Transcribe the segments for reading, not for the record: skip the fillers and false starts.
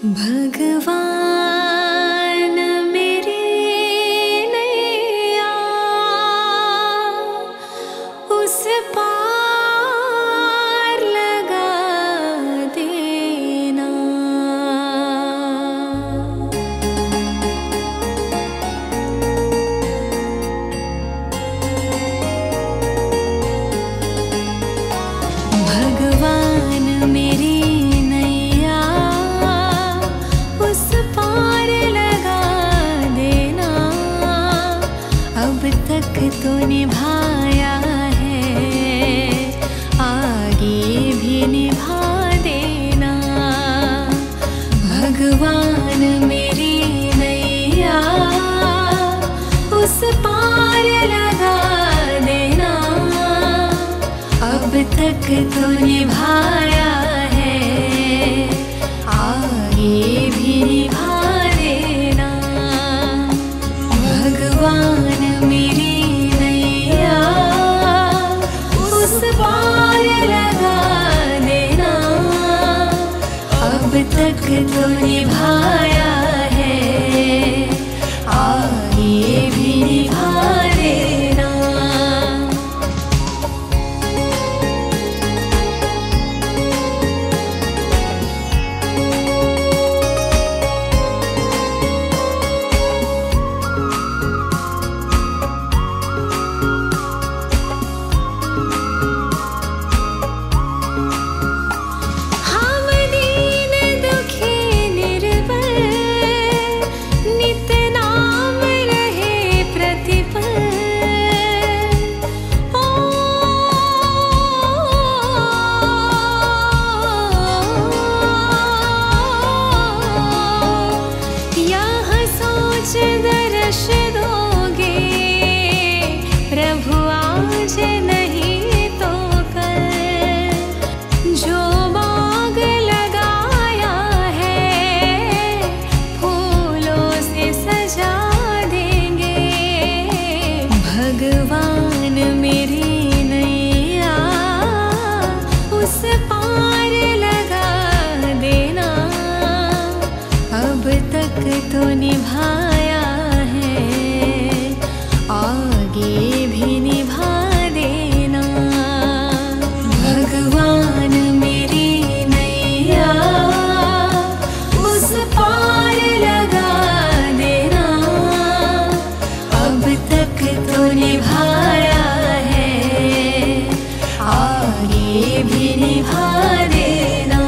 भगवान मेरी नैया उस पार लगा देना। भगवान मेरी तक तो निभाया है, आगे भी निभा देना। भगवान मेरी नैया उस पार लगा देना। अब तक तो निभाया है, आगे भी निभा देना। भगवान मेरी नैया उस पार लगा देना। अब तक तो निभाया है, आगे भी निभा देना। दर्श दोगे प्रभु आज नहीं तो कल, जो बाग लगाया है फूलों से सजा देंगे। भगवान मेरी नैया उस पार लगा देना। अब तक तो निभाया है, आगे भी निभा देना। भगवान मेरी नैया उस पार लगा देना। अब तक तो निभाया है, आगे भी निभा देना।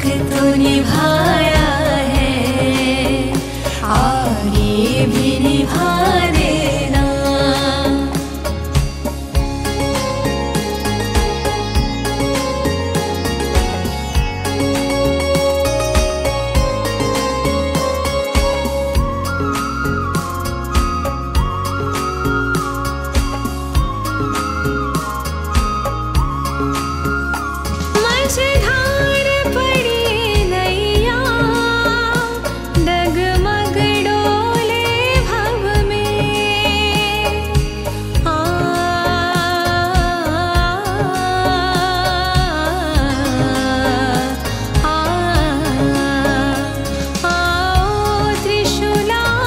तक तो निभाया है, आगे भी निभा देना। मझधार पड़ी नैया, डगमग डोले भव में। आओ त्रिशूलानंदन,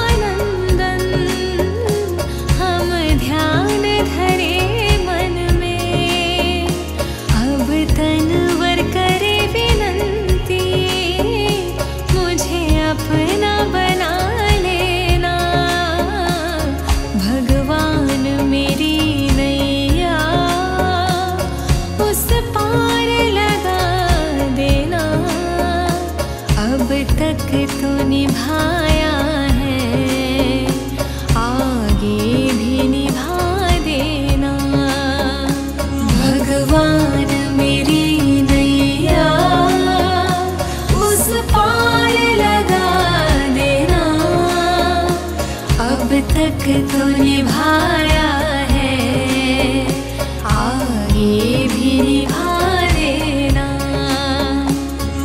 हम ध्यान धरे मन में। अब तनवर करे विनंती, मुझे अपना बना लेना। भगवान मेरी नैया उस पार लगा देना। अब तक तो निभाया है, आगे भी निभा देना। भगवान मेरी नैया उस पार लगा देना। अब तक तो निभाया है, आगे भी निभा देना।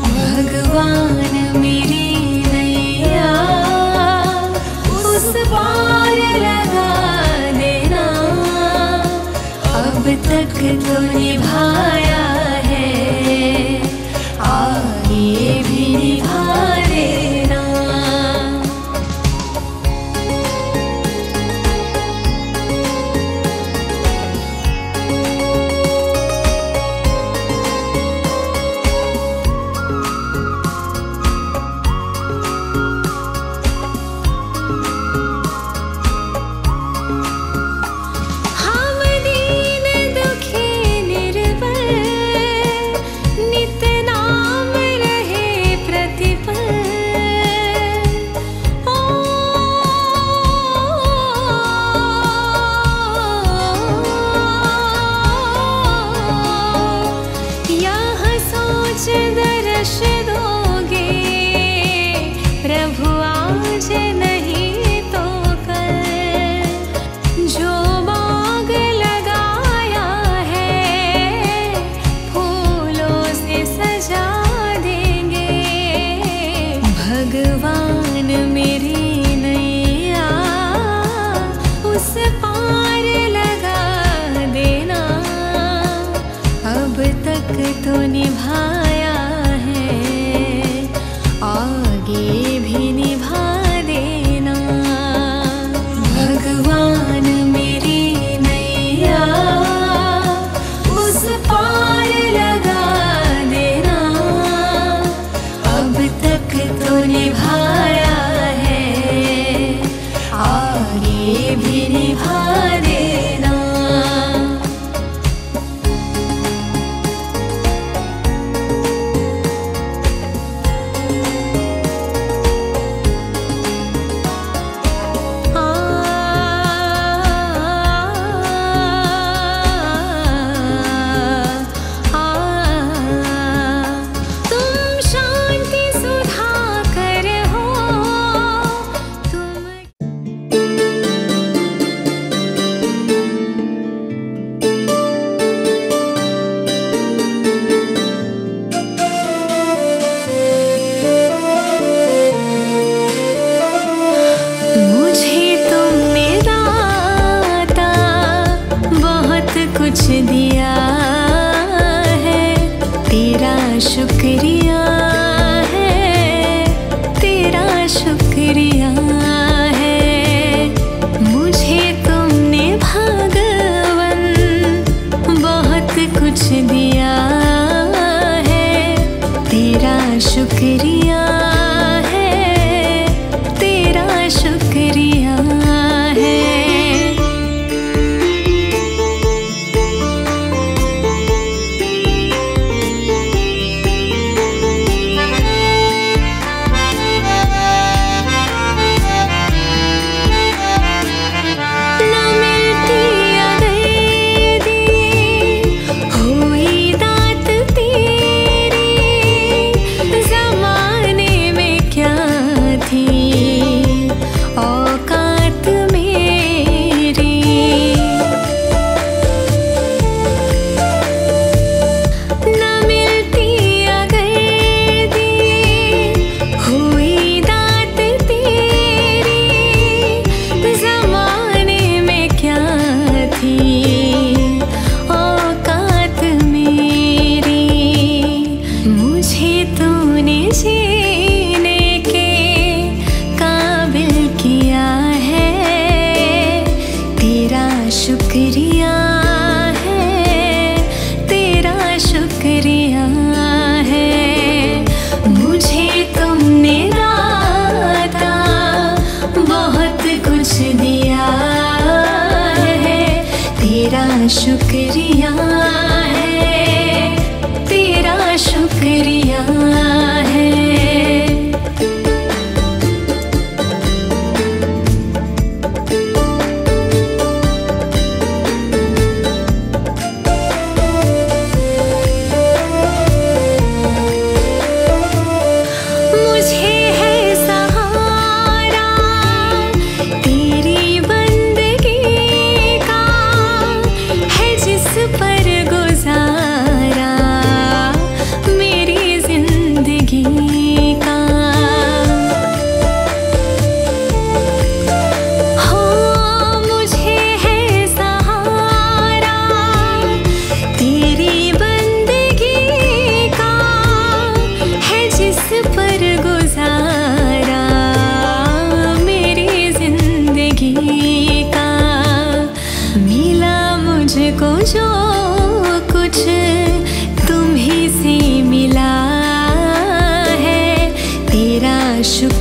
भगवान मेरी नैया उस पार लगा देना। अब तक तो निभाया है, आगे भी निभा देना। हम दीन दुखी निर्बल, नित नाम रहे प्रतिपल। ओ यह सोच दर्श दोगे, प्रभु आज नहीं तो कल। जो बाग लगाया है, फूलों से सजा देंगे। भगवान मेरी नैया उस पार लगा देना। अब तक तो निभाया है, आगे भी निभा देना। भगवान मेरी नैया उस पार लगा देना। अब तक तो निभाया है, आगे भी निभा देना।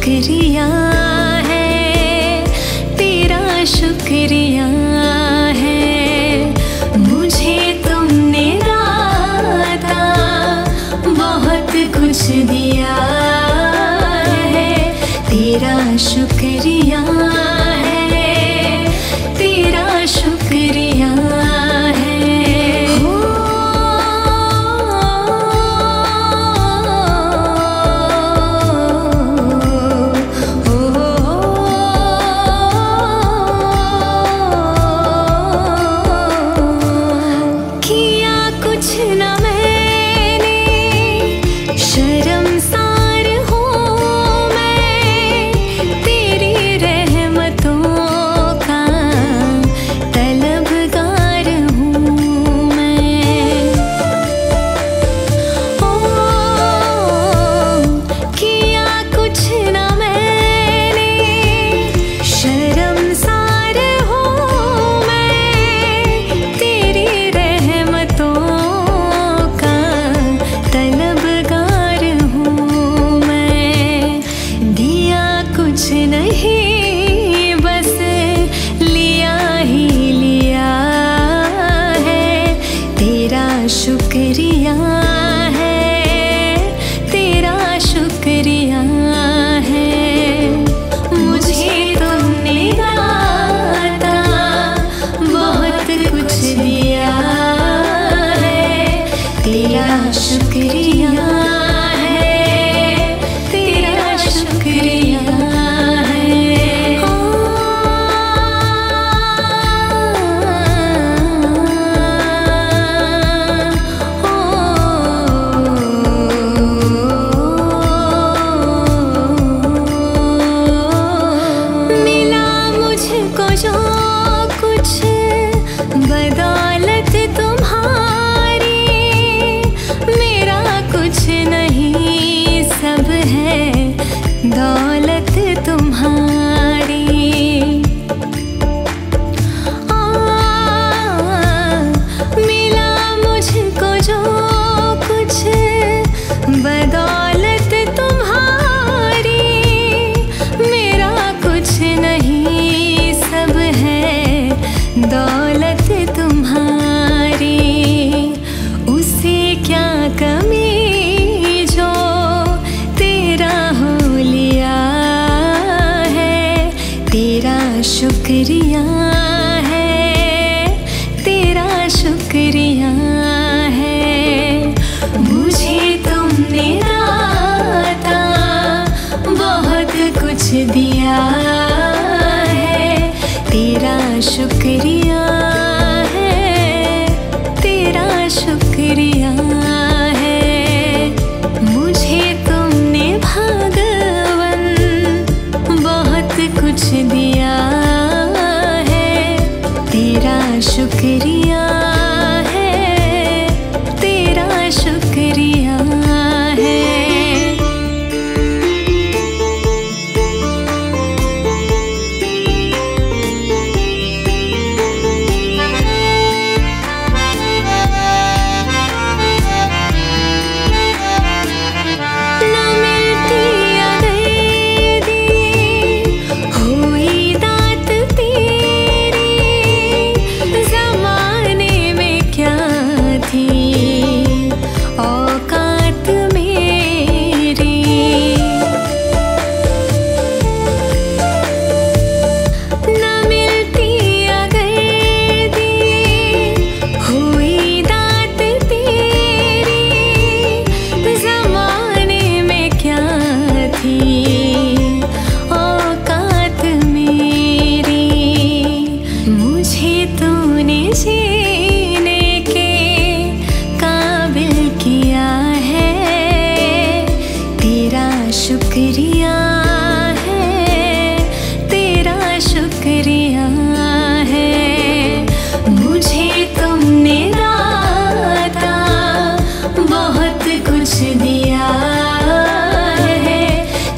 शुक्रिया है, तेरा शुक्रिया है। मुझे तुमने दाता बहुत कुछ दिया है, तेरा शुक्रिया है, तेरा शुक्रिया है। शुक्रिया है, तेरा शुक्रिया है। मुझे तुमने दाता बहुत कुछ दिया है, तेरा शुक्रिया है, तेरा शुक्रिया है। बदौलत तुम्हारी मेरा कुछ नहीं, सब है दौलत तुम्हारी। मिला मुझको जो कुछ बदौलत तुम्हारी मेरा कुछ नहीं, सब है दौलत तुम्हारी। उसे क्या कमी जो तेरा हो लिया है, तेरा शुक्रिया है, तेरा शुक्रिया है। मुझे तुमने दाता बहुत कुछ दिया है, तेरा शुक्रिया है, तेरा शुक्रिया है। मुझे तुमने भगवन बहुत कुछ दिया है, तेरा शुक्रिया है, तेरा शुक्रिया है। शुक्रिया है, तेरा शुक्रिया है। मुझे तुमने दाता बहुत कुछ दिया है,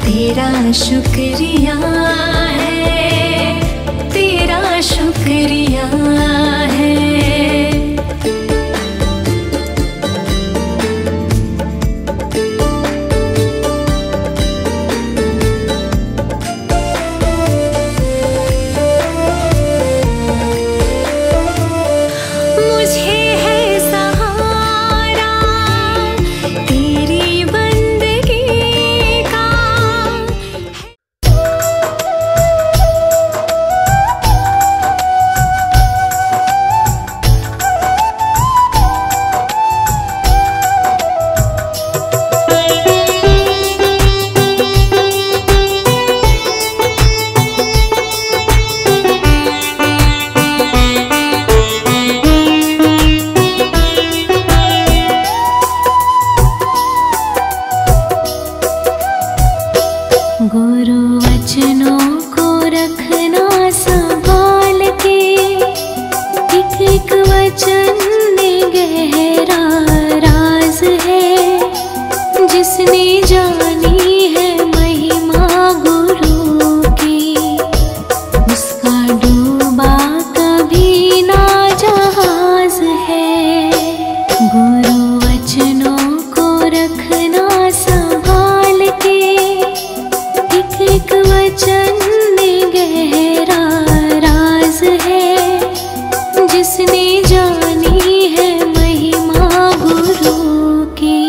तेरा शुक्रिया है, तेरा शुक्रिया है। जिसने जानी है महिमा गुरु की, उसका डूबा कभी ना जहाज है। गुरु वचनों को रखना संभाल के, एक एक वचन में गहरा राज है। जिसने जानी है महिमा गुरु की,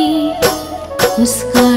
उसका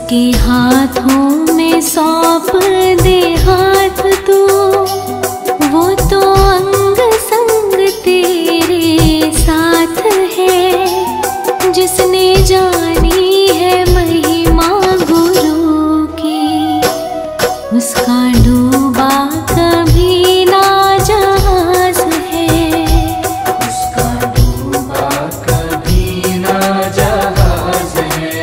जिसके हाथों में सौंप दे हाथ तू, वो तो अंग संग तेरे साथ है। जिसने जानी है महिमा गुरु की, उसका डूबा कभी ना जहाज है। उसका डूबा कभी ना जहाज है।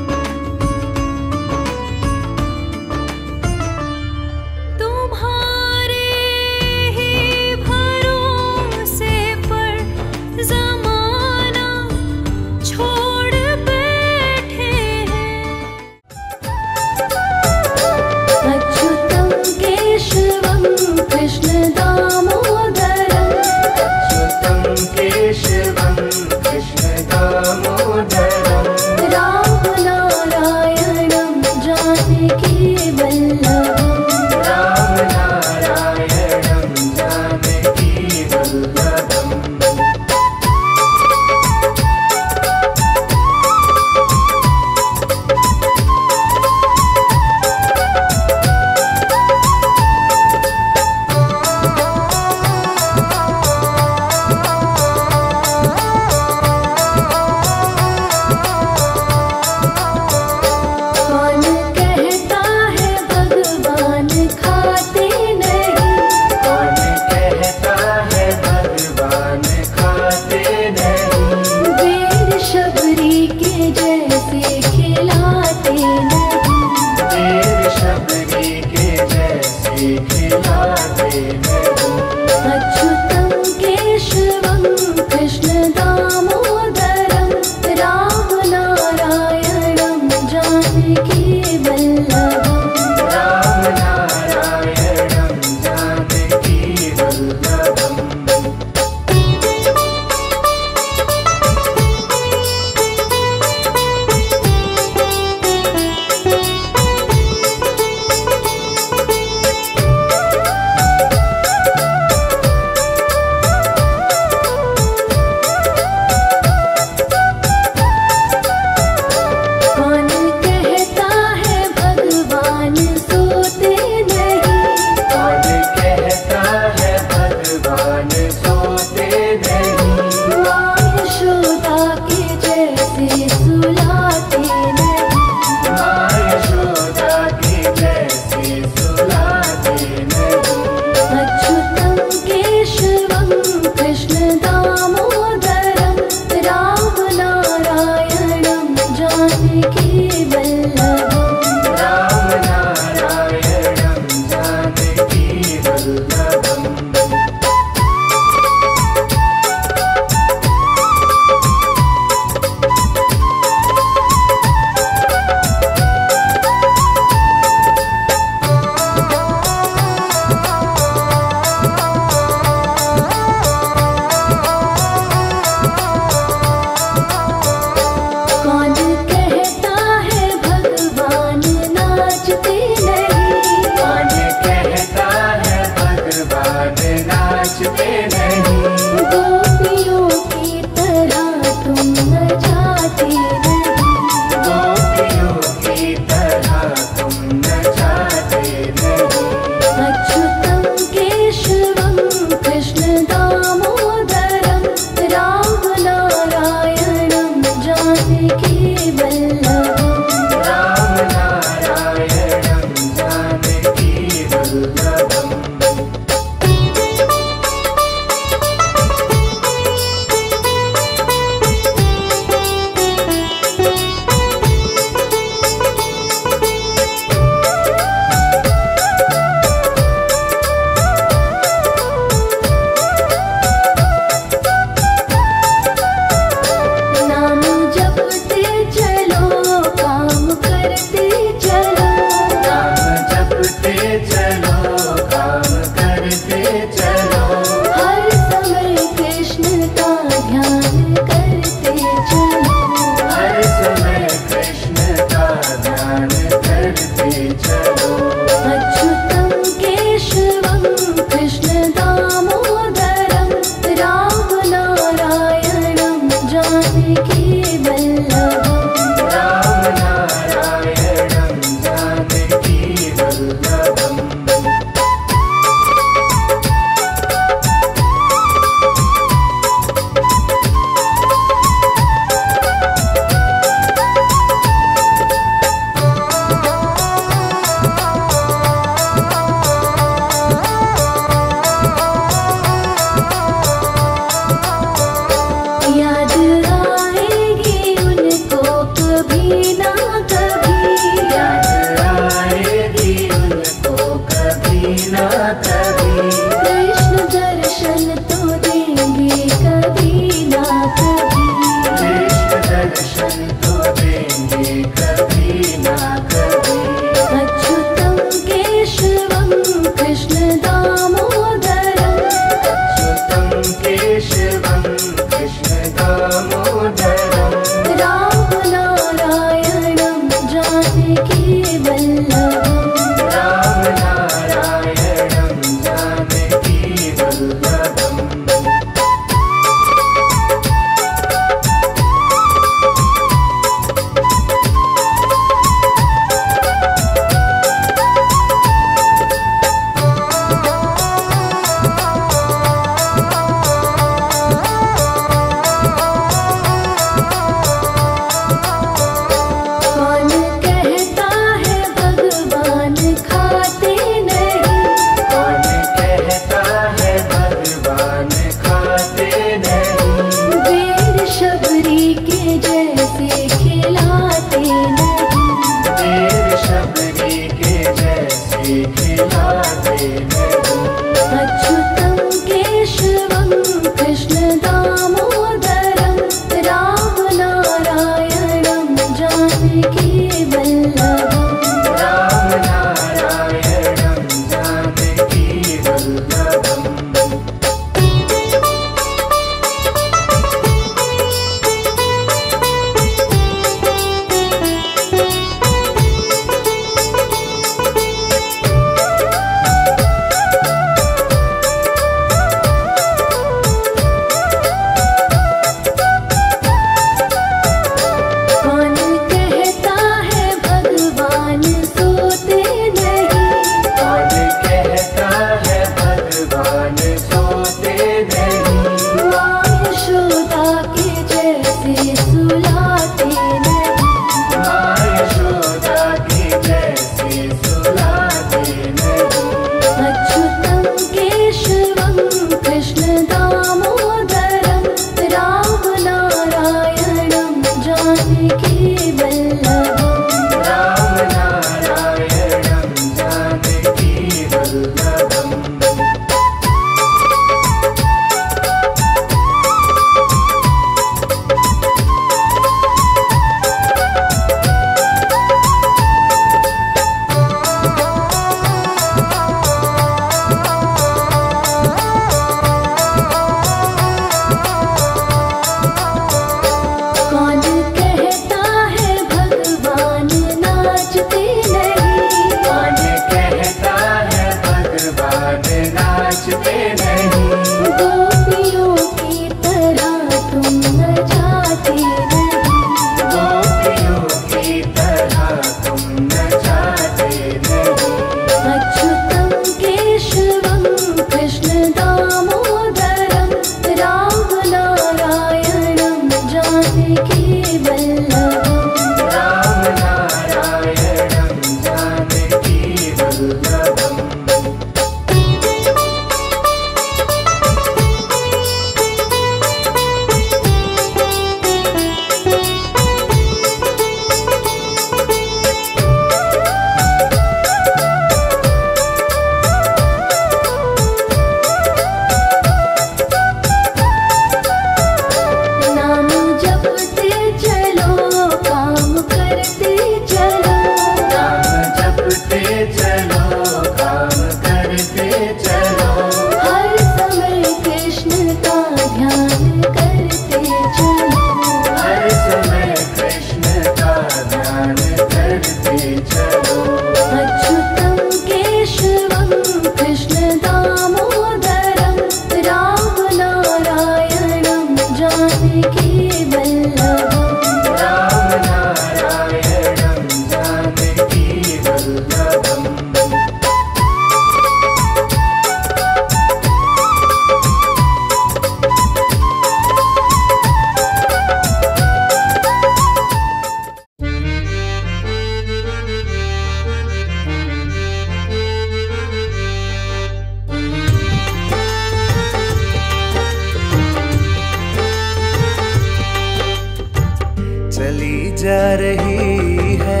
जा रही है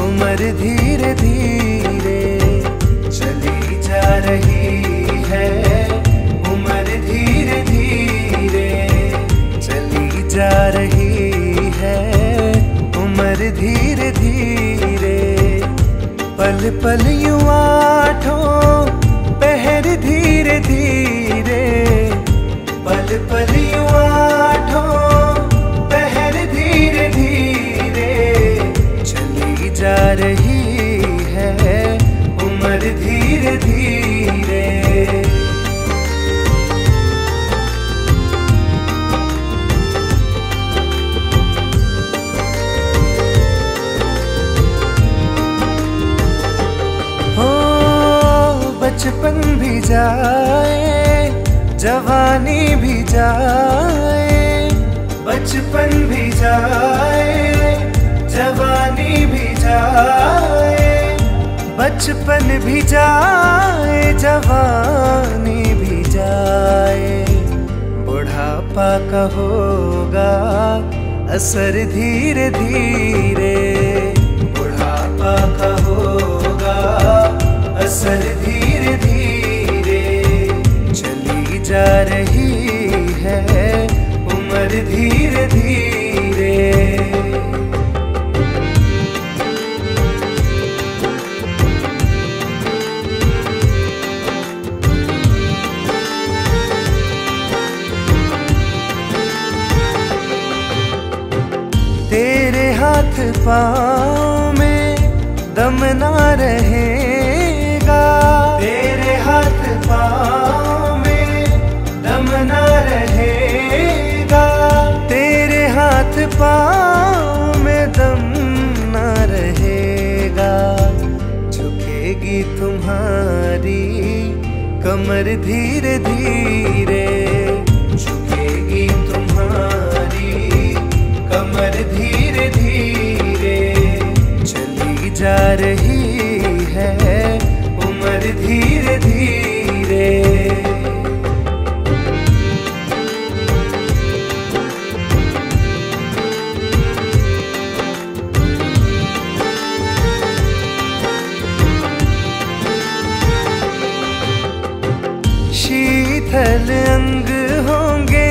उम्र धीरे धीरे, चली जा रही है उम्र धीरे धीरे, चली जा रही है उम्र धीरे धीरे। पल पल यूं आठों पहर धीरे धीरे, पल पल यूं आठों पहर धीरे धीरे, चली जा रही है उम्र धीरे धीरे। बचपन भी जाए जवानी भी जाए, बचपन भी जाए जवानी भी जाए, बचपन भी जाए जवानी भी जाए। बुढ़ापा का होगा असर धीरे धीरे, बुढ़ापा का होगा असर धीरे धीरे, चली जा रही है उम्र धीरे धीरे। तेरे हाथ पाँव में दम ना रहेगा, तेरे हाथ पाँव में दम ना रहेगा, तेरे हाथ पाँव में दम ना रहेगा। झुकेगी तुम्हारी कमर धीरे धीरे, झुकेगी तुम्हारी कमर धीरे धीरे, चली जा रही है उम्र धीरे धीरे। शीतल अंग होंगे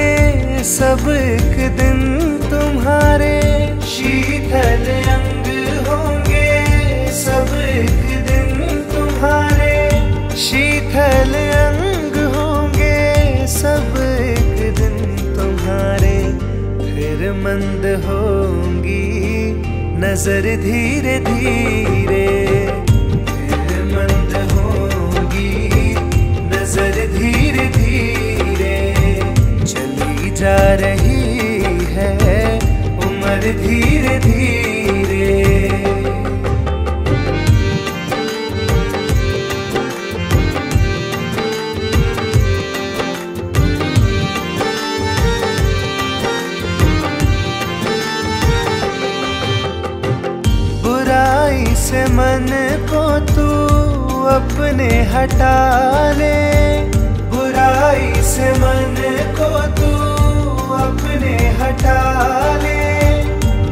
सब एक दिन तुम्हारे, शीतल अंग होंगे सब एक दिन तुम्हारे, शीतल अंग होंगे सब एक दिन तुम्हारे। फिर मंद होंगी नजर धीरे धीरे, फिर मंद होंगी नजर धीरे धीरे, चली जा रही है उम्र धीरे धीरे। बुराई से मन को तू अपने हटा ले, बुराई से मन को तू अपने हटा ले,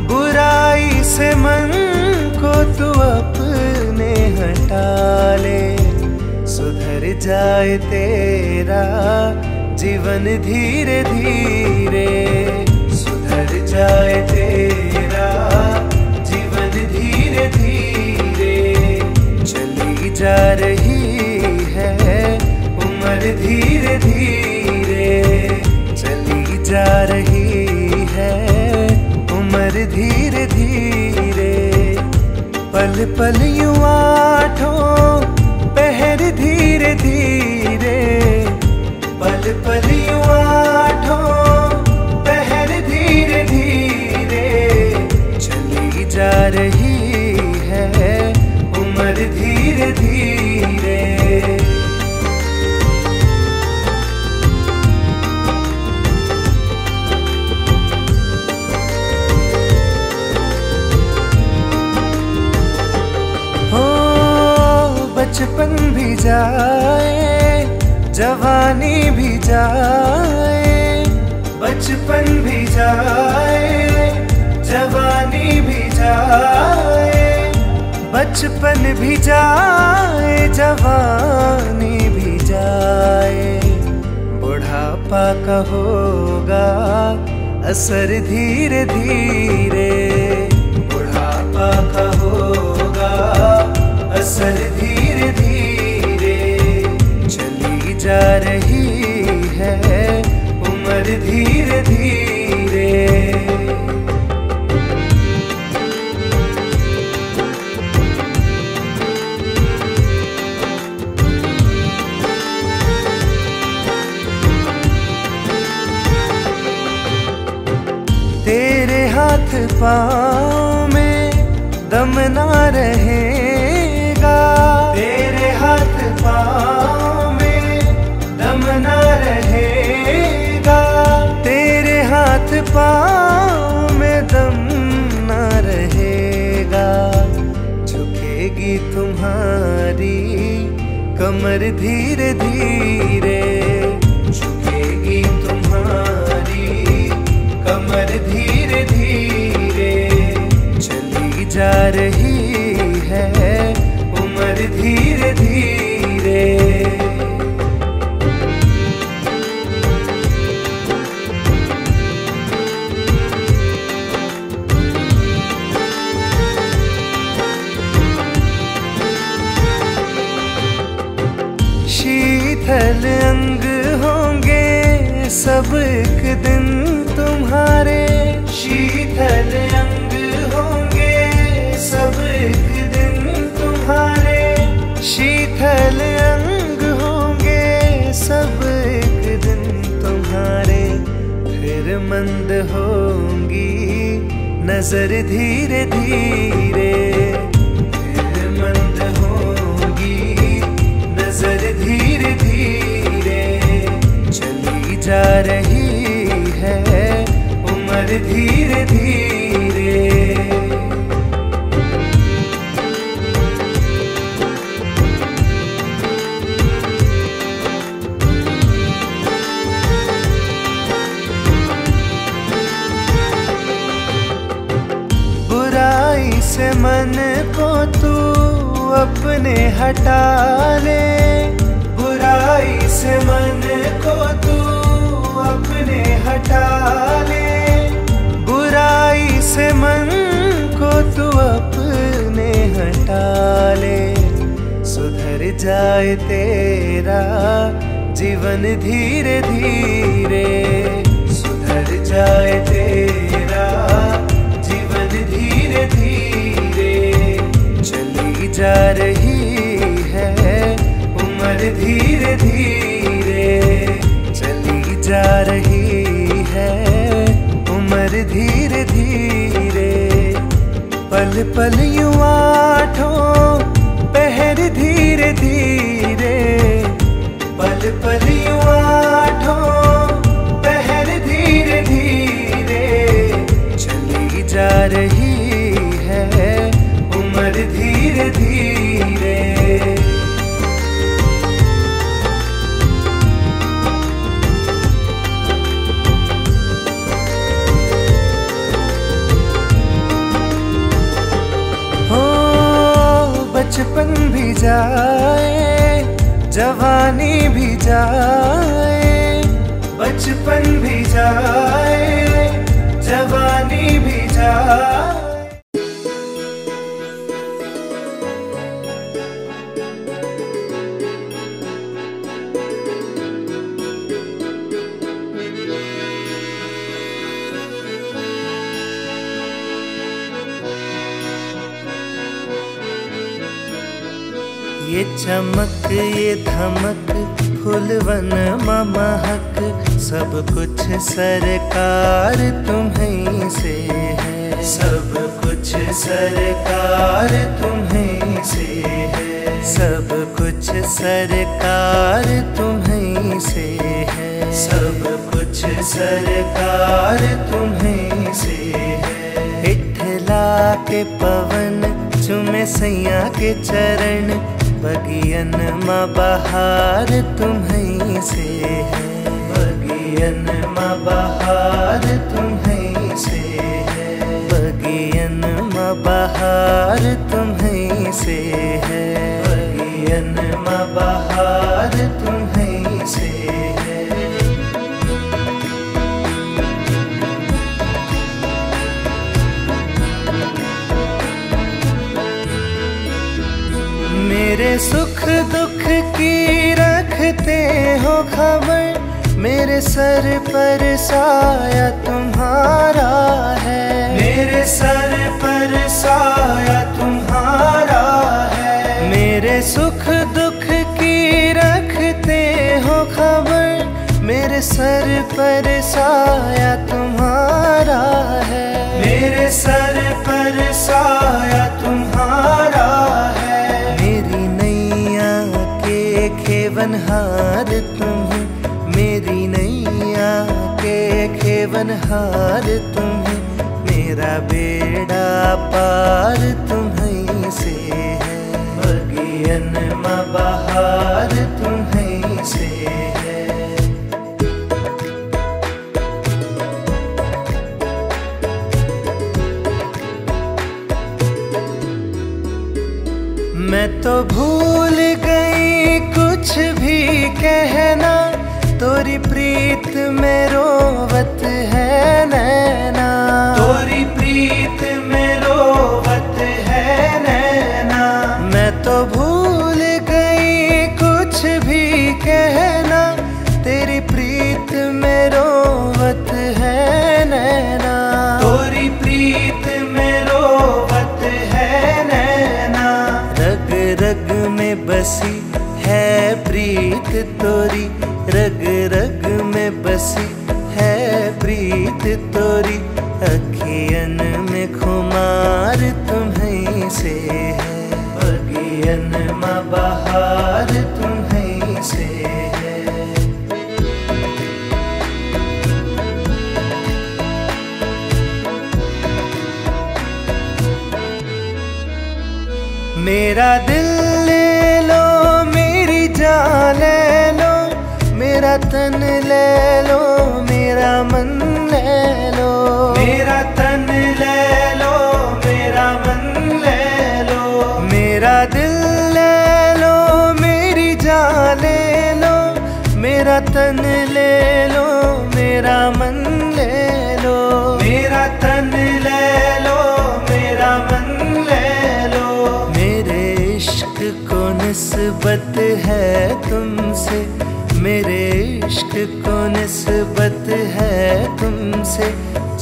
बुराई से मन को तू अपने हटा ले। सुधर जाए तेरा जीवन धीरे धीरे, सुधर जाए तेरा जीवन धीरे धीरे, चली जा रही है उम्र धीरे धीरे, चली जा रही है उम्र धीरे धीरे। पल पल यूं आठों पहर धीरे धीरे, पल पल यूं आठों पहर धीरे धीरे, चली जा रही है उम्र धीरे धीरे। बचपन भी जाए जवानी भी जाए, बचपन भी जाए जवानी बचपन भी जाए जवानी भी जाए, बुढ़ापा का होगा असर धीरे धीरे, बुढ़ापा का होगा असर धीरे धीरे। चली जा रही है उम्र धीरे धीरे। तेरे हाथ पाँव में दम ना रहेगा, तेरे हाथ पाँव में दम ना रहेगा, तेरे हाथ पाँव में दम ना रहेगा। झुकेगी तुम्हारी कमर धीरे धीरे, झुकेगी तुम्हारी कमर धीरे धीरे। चली जा रही है उम्र धीरे धीरे। शीतल अंग होंगे सब एक दिन तुम्हारे, शीतल अंग होंगे सब एक दिन तुम्हारे, शीतल अंग होंगे सब एक दिन तुम्हारे। फिर मंद होंगी नजर धीरे धीरे, फिर मंद होंगी नजर धीरे धीरे। चली जा रही है उम्र धीरे धीरे। बुराई से मन को तू अपने हटा ले, बुराई से मन को तू अपने हटा ले, बुराई से मन को तू अपने हटा ले। सुधर जाए तेरा जीवन धीरे धीरे, सुधर जाए तेरा जीवन धीरे धीरे। चली जा रही है उम्र धीरे धीरे, चली जा रही है उम्र धीरे धीरे। पल पल यूं आठों पहर धीरे धीरे, पल पल यूं आठों पहर धीरे धीरे। चली जा रही है उम्र धीरे धीरे। बचपन भी जाए जवानी भी जाए, बचपन भी जाए जवानी भी जाए। ये चमक ये धमक फूलवन महक, सब कुछ सरकार तुम्हीं से है, सब कुछ सरकार तुम्हीं से है, सब कुछ सरकार तुम्हीं से है, सब कुछ सरकार तुम्हीं से है। इठला के पवन चुमे सैया के चरण, बगियन माँ बहार तुम्हीं से है, बगियन माँ बहार तुम्हीं से है, बगियन माँ बहार तुम्हीं से से है, बगियन मां बहार तुम्हीं से है। मेरे सुख दुख की रखते हो खबर, मेरे सर पर साया तुम्हारा है, मेरे सर पर साया तुम्हारा है। मेरे सुख दुख की रखते हो खबर, मेरे सर पर साया तुम्हारा है, मेरे सर पर साया तुम्हारा है। मेरी नैया के खेवनहार तुम्हीं, मेरी नैया के खेवनहार तुम्हीं, मेरा बेड़ा पार तुम्हीं से है, बगियन मां बहार तुम्हीं से है। मैं तो भूल गई कुछ भी कहना, तोरी प्रीत में रोवत है नैना, तोरी प्रीत में रोवत है नैना। मैं तो भूल गई कुछ भी कहना, तेरी प्रीत में रोवत है नैना, तोरी प्रीत में रोवत है नैना। रग रग में बसी है प्रीत तोरी, रग रग में बसी है प्रीत तोरी, अखियन में खुमार तुम्हीं से है, बगियन मां बहार तुम्हीं से है। मेरा दिल ले लो, मेरी जान ले लो, मेरा तन ले लो, मेरा मन ले लो, मेरा तन ले लो, मेरा मन ले लो। मेरा दिल ले लो, मेरी जान ले लो, मेरा तन ले लो, मेरा मन ले लो, मेरा तन ले लो, मेरा मन ले लो। मेरे इश्क को निस्बत है तुमसे, मेरे इश्क को निस्बत है तुमसे,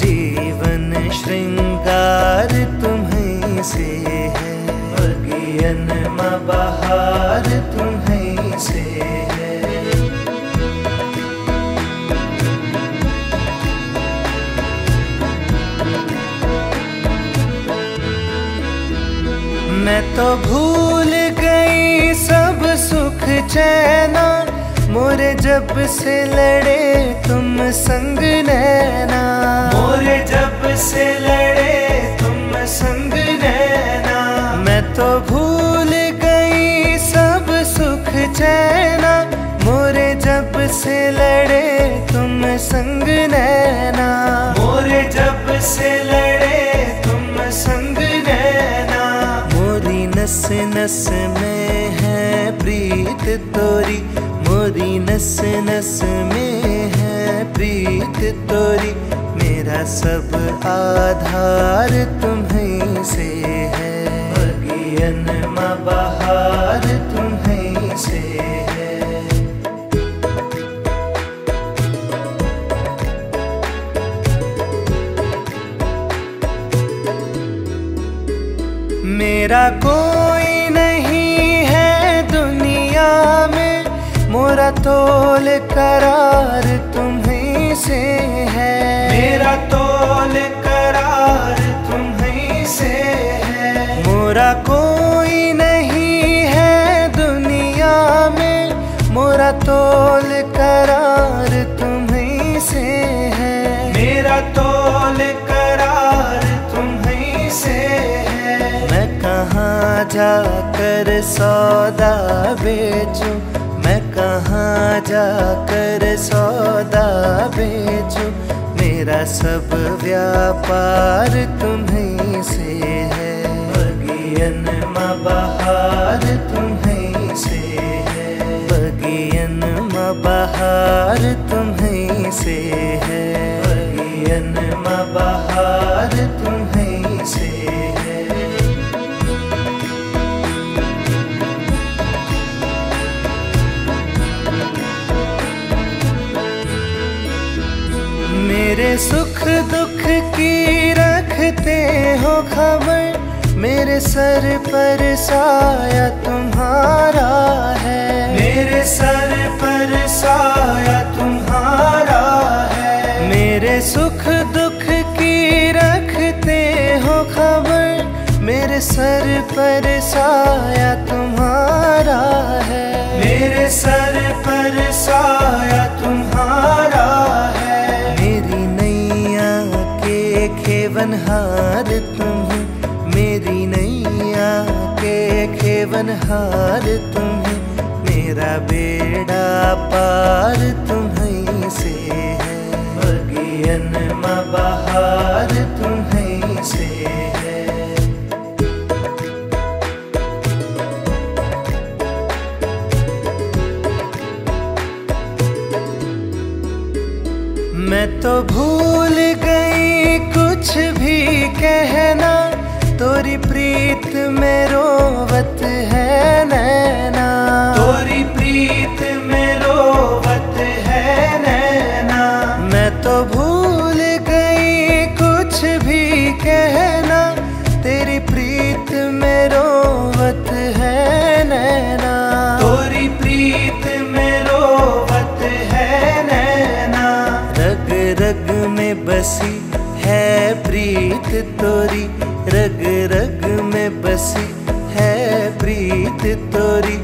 जीवन श्रृंगार तुम्हीं से है, बगियन मां बहार तुम्हीं से है। मैं तो भूल गई सब सुख चैना, मोरे जब से लड़े तुम संग नैना, मोरे जब से लड़े तुम संग नैना। मैं तो भूल गई सब सुख चैना, मोरे जब से लड़े तुम संग नैना, मोरे जब से लड़े तुम संग नैना। मोरी नस नस में है प्रीत तोरी, मोरी नस नस में है प्रीत तोरी, मेरा सब आधार तुम्हीं से है, बगियन मां बहार तुम्हीं से है। मेरा कोई नहीं है दुनिया में, मोरा तोल करार तुम्हीं से है, मेरा तोल करार तुम्हीं से है। मोरा कोई नहीं है दुनिया में, मोरा तोल करार तुम्हीं से है, मेरा तोल करार तुम्हीं से है। मैं कहाँ जाकर सौदा बेचूं, मैं कहाँ जाकर सौदा बेचूं, मेरा सब व्यापार तुम्हीं से है, बगियन बगियन मा बहार तुम्हीं से है, बगियन मा बहार तुम्हीं से है, बगियन मा बहार तुम्हीं से है। मेरे सुख दुख की रखते हो खबर, मेरे सर पर साया तुम्हारा है, मेरे सर पर साया तुम्हारा है। मेरे सुख दुख की रखते हो खबर, मेरे सर पर साया तुम्हारा है, मेरे सर पर साया तुम्हारा है। मेरी नैया के खेवनहार तुम, मेरी नैया के खेवनहार तुम, मेरा बेड़ा पार तुम्हीं से है, बगियन मा बहार तुम्हीं से है। मैं तो भूल गई कुछ भी कहना, तोरी प्रीत में रोवत है नैना, तोरी प्रीत में रोवत है नैना। मैं तो भूल गई कुछ भी कहना, तेरी प्रीत में रोवत है नैना, तोरी प्रीत में रोवत है नैना। रग रग में बसी है प्रीत तोरी, रग रग में बसी है प्रीत तोरी,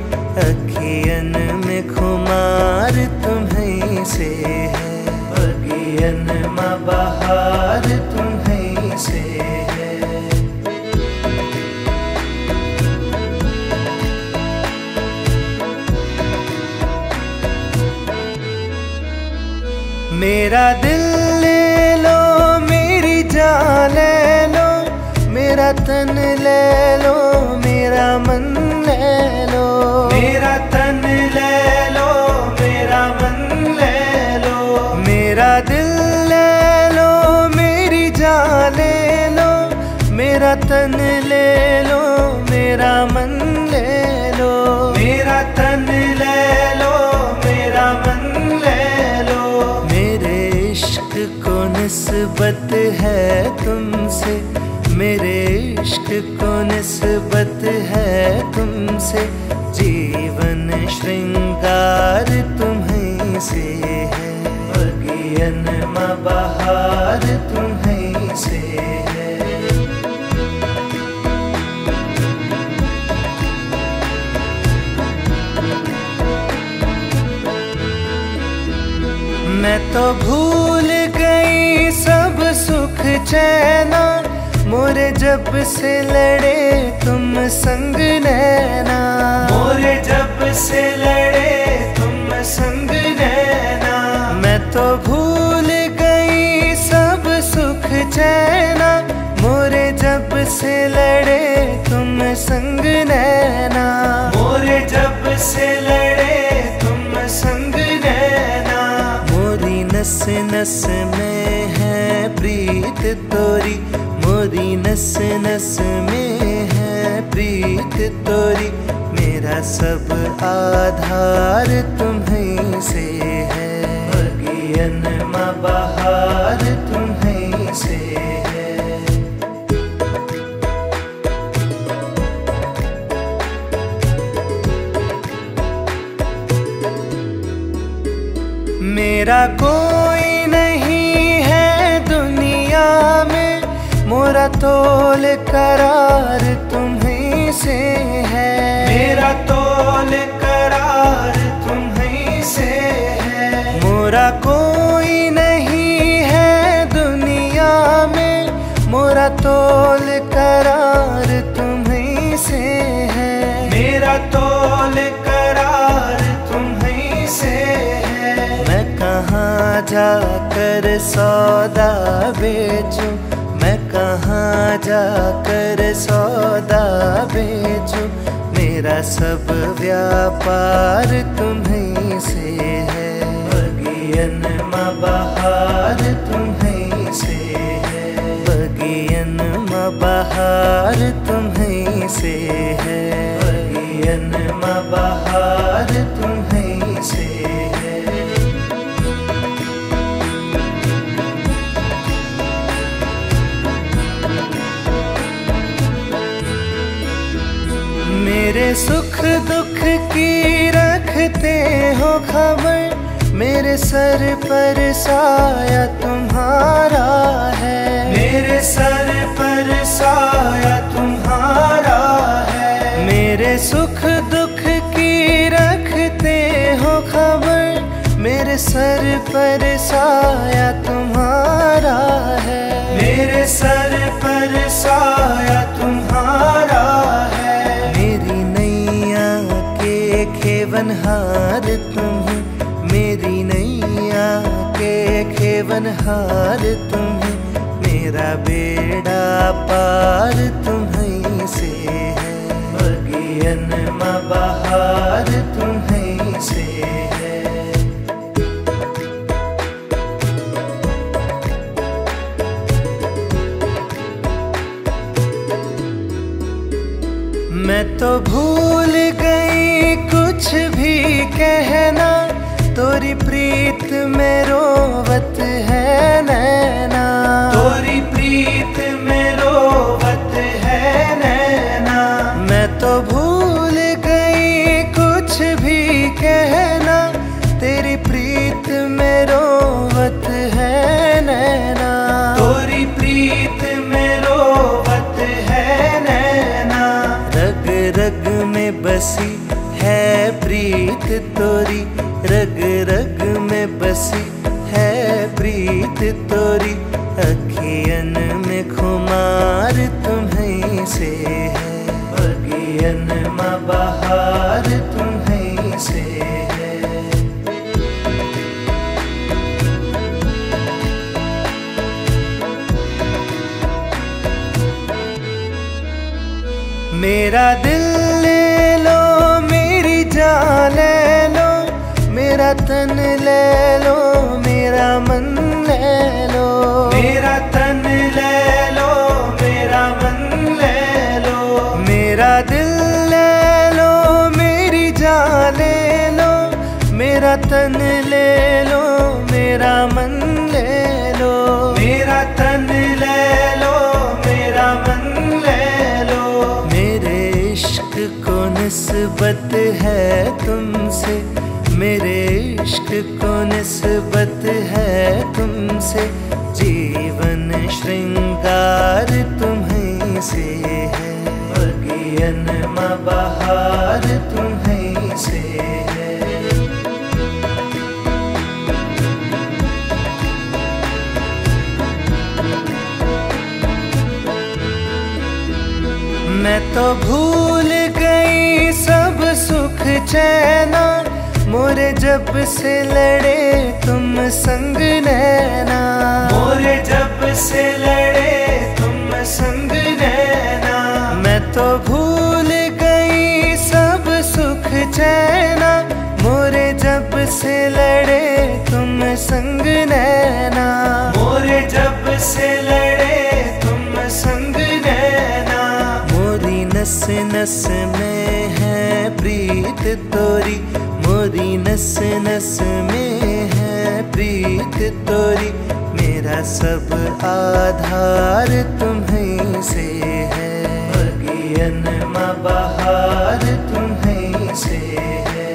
अखियन में खुमार तुम्हीं से है, बगियन मा बहार तुम्हीं से है। मेरा दिल ले लो, मेरी जान ले लो, मेरा तन ले लो, मेरा मन ले लो, मेरा तन ले लो, मेरा मन ले लो। मेरा दिल ले लो, मेरी जान ले लो, मेरा तन ले लो, मेरा मन ले लो, मेरा तन ले लो, मेरा मन ले लो। मेरे इश्क को निस्बत है तुमसे, मेरे इश्क को निस्बत है तुमसे, जीवन श्रृंगार तुम्हीं से है, बगियन मा बहार तुम्हीं से है। मैं तो भूल गई सब सुख चैना, मोरे जब से लड़े तुम संग नैना, मोरे जब से लड़े तुम संग नैना। मैं तो भूल गई सब सुख चैना, मोरे जब से लड़े तुम संग नैना, मोरे जब से लड़े तुम संग नैना। मोरी नस नस में है प्रीत तोरी, मोरी नस नस में है प्रीत तोरी, मेरा सब आधार तुम्हीं से है, बगियन मा बहार तुम्हीं से है। मेरा कोई नहीं है दुनिया में, मोरा तोल करार तुम्हीं से है, मेरा तोल करार तुम्हीं से है। मोरा कोई नहीं है दुनिया में, मोरा तोल करार तुम्हीं से है, मेरा तोल करार तुम्हीं से है। मैं कहाँ जाकर सौदा बेचूं, मैं कहाँ जाकर सौदा बेचूं, मेरा सब व्यापार तुम्हीं से है। बगियन माँ बहार तुम्हीं से है, बगियन माँ बहार तुम्हीं से है, बगियन माँ बहार तुम्हीं से है। मेरे सुख दुख की रखते हो खबर, मेरे सर पर साया तुम्हारा है, मेरे सर पर साया तुम्हारा है। मेरे सुख दुख की रखते हो खबर, मेरे सर पर साया तुम्हारा है, मेरे सर पर साया तुम्हारा है। मेरी नैया के खेवनहार तुम्हीं, मेरी नैया के खेवनहार तुम्हीं, मेरा बेड़ा पार तुम्हीं से है। बगियन माँ बहार तुम्हीं से है। मैं तो भूल गई कुछ भी कहना, तोरी प्रीत में रोवत है नैना, तोरी प्रीत में रोवत है नैना। मैं तो भूल गई कुछ भी कहना, तेरी प्रीत में रोवत है नैना, तोरी प्रीत में रोवत है नैना। रग रग में बसी है प्रीत तोरी, रग रग में बसी है प्रीत तोरी, अखियन में खुमार तुम्हीं से है। बगियन माँ बहार तुम्हीं से है। मेरा दिल ले लो, मेरी जान ले लो, मेरा तन ले लो, मेरा मन ले लो, मेरा तन ले लो, मेरा मन ले लो। मेरा दिल ले लो, मेरी जान ले लो, मेरा तन ले लो, मेरा मन ले लो, मेरा तन ले लो, मेरा मन ले लो। मेरे इश्क को निस्बत है तुमसे, मेरे इश्क को निस्बत है तुमसे, जीवन श्रृंगार तुम्हीं से है। बगियन माँ बहार तुम्हीं से है। मैं तो भूल गई सब सुख चैना, मोरे जब से लड़े तुम संग नैना, मोरे जब से लड़े तुम संग नैना। मैं तो भूल गई सब सुख चैना, मोरे जब से लड़े तुम संग नैना, मोरे जब से लड़े तुम संग नैना। मोरी नस नस में है प्रीत तोरी, मोरी नस नस में है प्रीत तोरी, मेरा सब आधार तुम्हीं से है। बगियन माँ बहार तुम्हीं से है।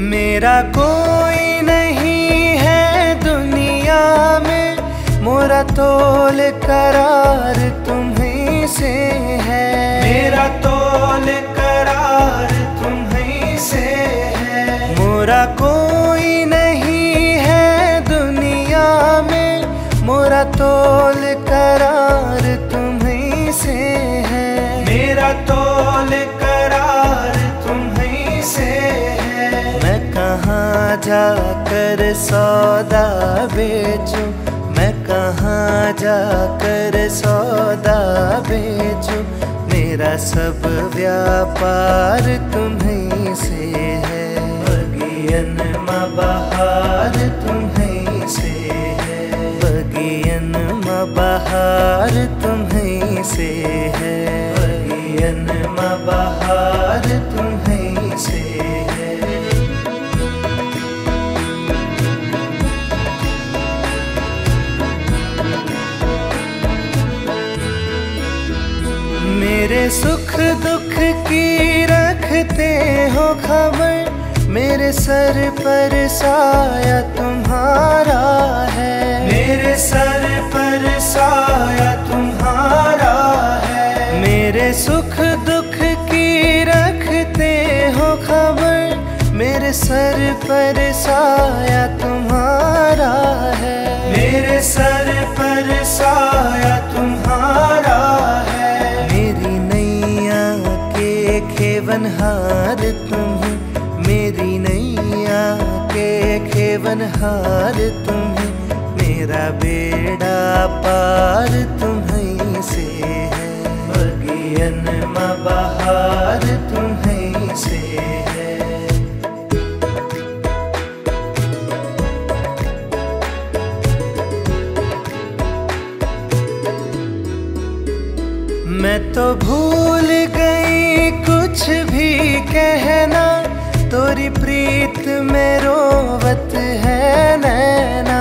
मेरा कोई नहीं है दुनिया में, मोरा तोल करार तुम्हीं से है, मेरा तोल करार तुम्हीं से है। मोरा कोई नहीं है दुनिया में, मोरा तोल करार तुम्हीं से है, मेरा तोल करार तुम्हीं जाकर सौदा बेचूं, मैं कहाँ जाकर सौदा बेचूं। मेरा सब व्यापार तुम्हीं से है, बगियन माँ बहार तुम्हीं से है, बगियन माँ बहार तुम्हीं से है, बगियन माँ बहार तुम्हीं से है। मेरे सुख दुख की रखते हो खबर, मेरे सर पर साया तुम्हारा है, मेरे सर पर साया तुम्हारा है। मेरे सुख दुख की रखते हो खबर, मेरे सर पर साया तुम्हारा है, मेरे सर पर साया तुम्हारा है। मेरी नैया के खेवनहार तुम्हीं, मेरी नैया के खेवनहार तुम्हीं, मेरा बेड़ा पार तुम्हीं से है, बगियन माँ बहार तुम्हीं से है। मैं तो भूल गई कुछ भी कहना, तोरी प्रीत में रोवत है नैना,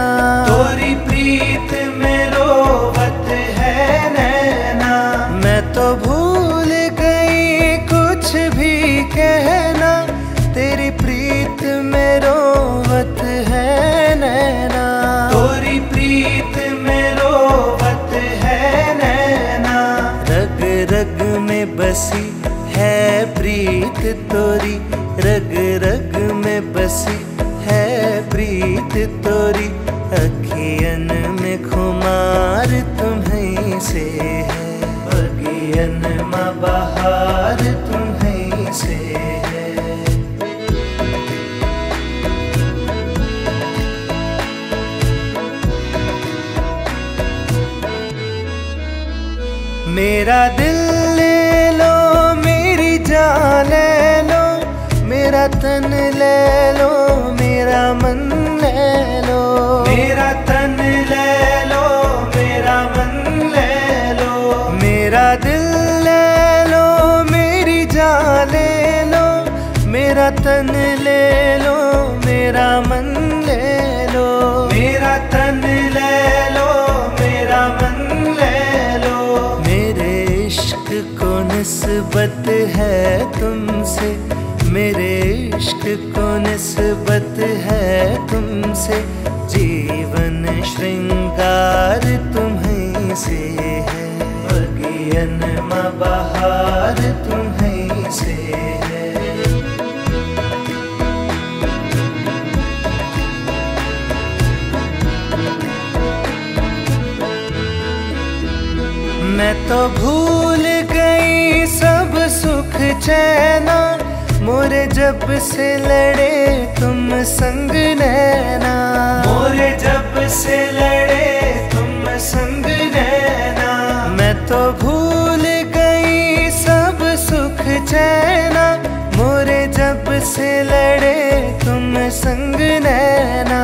तोरी प्रीत में रोवत है नैना। मैं तो भूल गई कुछ भी कहना, तेरी प्रीत में रोवत है नैना, तोरी प्रीत में रोवत है नैना। रग रग में बसी है प्रीत तोरी, रग रग में बसी है प्रीत तोरी, अखियन में खुमार तुम्हीं से है, बगियन माँ बहार तुम्हीं से है। मेरा दिल ले लो, मेरी जान ले लो, मेरा तन ले लो, मेरा मन ले लो, मेरा तन ले लो, मेरा मन ले लो। मेरा दिल ले लो, मेरी जान ले लो, मेरा तन ले लो, मेरा मन ले लो, मेरा तन ले लो, मेरा मन ले लो। मेरे इश्क को निस्बत है तुमसे, मेरे इश्क को निस्बत है तुमसे, जीवन श्रृंगार तुम्हीं से है, बगियन माँ बहार तुम्हीं से है। मैं तो भूल गई सब सुख चैना, मोरे जब से लड़े तुम संग नैना, मोरे जब से लड़े तुम संग नैना। मैं तो भूल गई सब सुख चैना, मोरे जब से लड़े तुम संग नैना,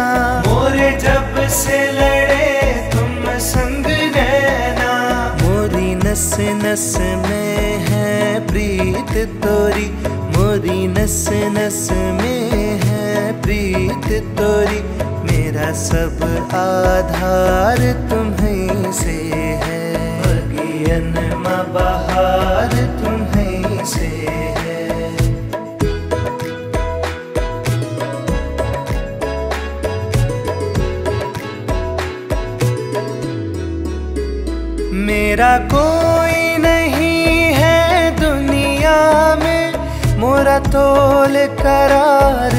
मोरे जब से लड़े तुम संग नैना। मोरी नस नस में है प्रीत तोरी, मोरी नस नस में है प्रीत तोरी, मेरा सब आधार तुम्हीं से है, बगियन माँ बहार तुम्हीं से है। मेरा कोई नहीं है दुनिया में, मोरा तोल करार